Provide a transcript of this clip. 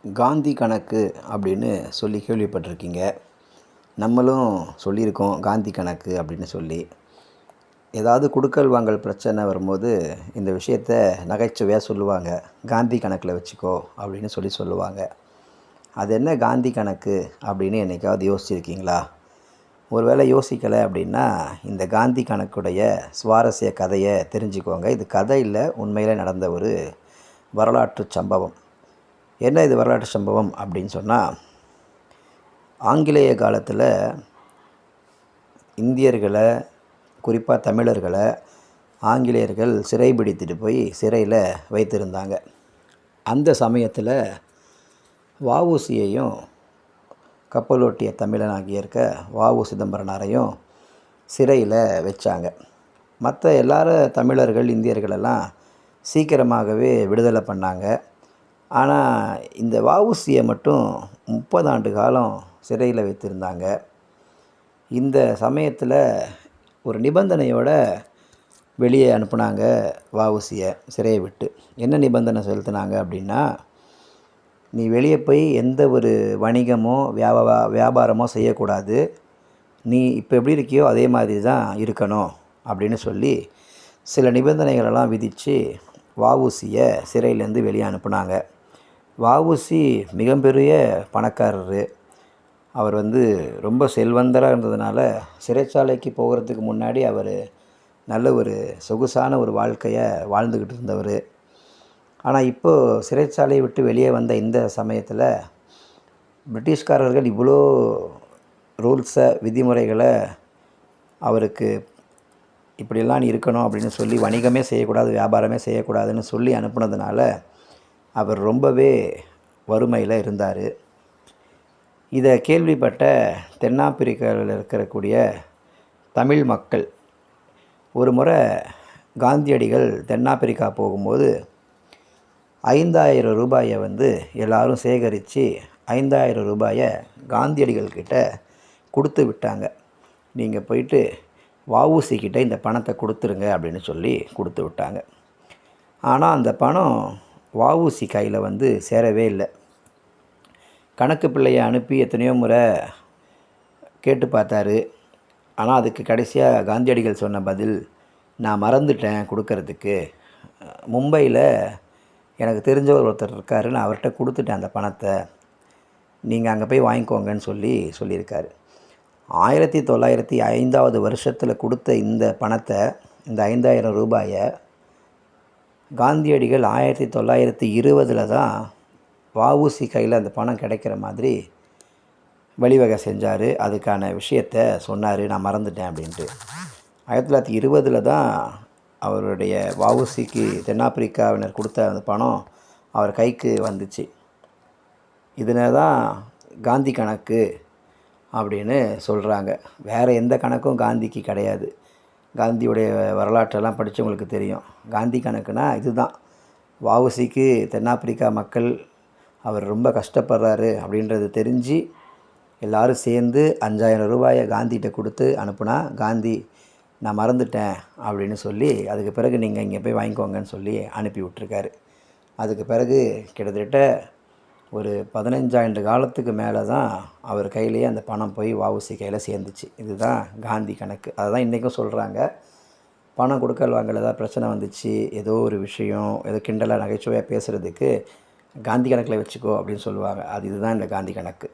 காந்தி கணக்கு அப்படின்னு சொல்லி கேள்விப்பட்டிருக்கீங்க. நம்மளும் சொல்லியிருக்கோம் காந்தி கணக்கு அப்படின்னு சொல்லி. ஏதாவது குடுக்கல் வாங்கல் பிரச்சனை வரும்போது இந்த விஷயத்த நகைச்சுவையாக சொல்லுவாங்க. காந்தி கணக்கில் வச்சுக்கோ அப்படின்னு சொல்லுவாங்க. அது என்ன காந்தி கணக்கு அப்படின்னு என்னைக்காவது யோசிச்சிருக்கீங்களா? ஒருவேளை யோசிக்கலை அப்படின்னா இந்த காந்தி கணக்குடைய சுவாரஸ்ய கதையை தெரிஞ்சுக்கோங்க. இது கதை இல்லை, உண்மையில் நடந்த ஒரு வரலாற்று சம்பவம். என்ன இது வரலாற்று சம்பவம் அப்படின்னு சொன்னால், ஆங்கிலேய காலத்தில் இந்தியர்களை, குறிப்பாக தமிழர்களை ஆங்கிலேயர்கள் சிறைபிடித்துட்டு போய் சிறையில் வைத்திருந்தாங்க. அந்த சமயத்தில் வஉசியையும் கப்பலோட்டிய தமிழனாகிய இருக்க வஉ சிதம்பரனாரையும் சிறையில் வச்சாங்க. மற்ற எல்லாரும் தமிழர்கள், இந்தியர்களெல்லாம் சீக்கிரமாகவே விடுதலை பண்ணாங்க. ஆனால் இந்த வஉசியை மட்டும் 30 ஆண்டு காலம் சிறையில் வைத்திருந்தாங்க. இந்த சமயத்தில் ஒரு நிபந்தனையோடு வெளியே அனுப்புனாங்க வஉசியை சிறையை விட்டு. என்ன நிபந்தனை செலுத்தினாங்க அப்படின்னா, நீ வெளியே போய் எந்த ஒரு வணிகமோ வியாபாரமோ செய்யக்கூடாது, நீ இப்போ எப்படி இருக்கியோ அதே மாதிரி தான் இருக்கணும் அப்படின்னு சொல்லி சில நிபந்தனைகளெல்லாம் விதித்து வஉசியை சிறையிலேருந்து வெளியே அனுப்புனாங்க. வஉசி மிகப்பெரிய பணக்காரர். அவர் ரொம்ப செல்வந்தராக இருந்ததுனால சிறைச்சாலைக்கு போகிறதுக்கு முன்னாடி அவர் நல்ல ஒரு சொகுசான ஒரு வாழ்க்கையை வாழ்ந்துக்கிட்டு இருந்தவர். ஆனால் இப்போது சிறைச்சாலையை விட்டு வெளியே வந்த இந்த சமயத்தில் பிரிட்டிஷ்காரர்கள் இவ்வளோ ரூல்ஸை, விதிமுறைகளை அவருக்கு இப்படியெல்லாம் நீ இருக்கணும் அப்படின்னு சொல்லி, வணிகமே செய்யக்கூடாது, வியாபாரமே செய்யக்கூடாதுன்னு சொல்லி அனுப்புனதுனால அவர் ரொம்பவே வறுமையில் இருந்தார். இதை கேள்விப்பட்ட தென்னாப்பிரிக்காவில் இருக்கக்கூடிய தமிழ் மக்கள் ஒரு முறை காந்தியடிகள் தென்னாப்பிரிக்கா போகும்போது 5000 ரூபாயை எல்லாரும் சேகரித்து 5000 ரூபாயை காந்தியடிகள்கிட்ட கொடுத்து விட்டாங்க. நீங்கள் போயிட்டு வஉசிக்கிட்ட இந்த பணத்தை கொடுத்துருங்க அப்படின்னு சொல்லி கொடுத்து விட்டாங்க. ஆனால் அந்த பணம் வஉசி கையில் சேரவே இல்லை. கணக்கு பிள்ளையை அனுப்பி எத்தனையோ முறை கேட்டு பார்த்தாரு. ஆனால் அதுக்கு கடைசியாக காந்தியடிகள் சொன்ன பதில், நான் மறந்துட்டேன் கொடுக்கறதுக்கு, மும்பையில் எனக்கு தெரிஞ்சவர் ஒருத்தர் இருக்கார், நான் அவர்கிட்ட கொடுத்துட்டேன் அந்த பணத்தை, நீங்கள் அங்கே போய் வாங்கிக்கோங்கன்னு சொல்லியிருக்காரு. 1905 வருஷத்தில் கொடுத்த இந்த பணத்தை, இந்த 5000 ரூபாயை காந்தியடிகள் 1920 தான் வஉசி கையில் அந்த பணம் கிடைக்கிற மாதிரி வழிவகை செஞ்சார். அதுக்கான விஷயத்தை சொன்னார், நான் மறந்துட்டேன் அப்படின்ட்டு. 1920 தான் அவருடைய வஉசிக்கு தென்னாப்பிரிக்காவினர் கொடுத்த அந்த பணம் அவர் கைக்கு வந்துச்சு. இதனால தான் காந்தி கணக்கு அப்படின்னு சொல்கிறாங்க. வேறு எந்த கணக்கும் காந்திக்கு கிடையாது. காந்தியுடைய வரலாற்றெல்லாம் படித்தவங்களுக்கு தெரியும். காந்தி கணக்குனா இதுதான். வஉசிக்கு தென்னாப்பிரிக்கா மக்கள் அவர் ரொம்ப கஷ்டப்படுறாரு அப்படின்றது தெரிஞ்சு எல்லோரும் சேர்ந்து 5000 ரூபாயை காந்திகிட்ட கொடுத்து அனுப்புனா, காந்தி நான் மறந்துட்டேன் அப்படின்னு சொல்லி அதுக்கு பிறகு நீங்கள் இங்கே போய் வாங்கிக்கோங்கன்னு சொல்லி அனுப்பி விட்டுருக்காரு. அதுக்கு பிறகு கிட்டத்தட்ட ஒரு 15 ஆண்டு காலத்துக்கு மேலே தான் அவர் கையிலேயே அந்த பணம் போய் வஉசி கையில் சேர்ந்துச்சு. இதுதான் காந்தி கணக்கு. அதை தான் இன்றைக்கும் சொல்கிறாங்க. பணம் கொடுக்கல் வாங்கல ஏதாவது பிரச்சனை வந்துச்சு, ஏதோ ஒரு விஷயம், ஏதோ கிண்டலாக நகைச்சுவையாக பேசுகிறதுக்கு காந்தி கணக்கில் வச்சுக்கோ அப்படின்னு சொல்லுவாங்க. இதுதான் இந்த காந்தி கணக்கு.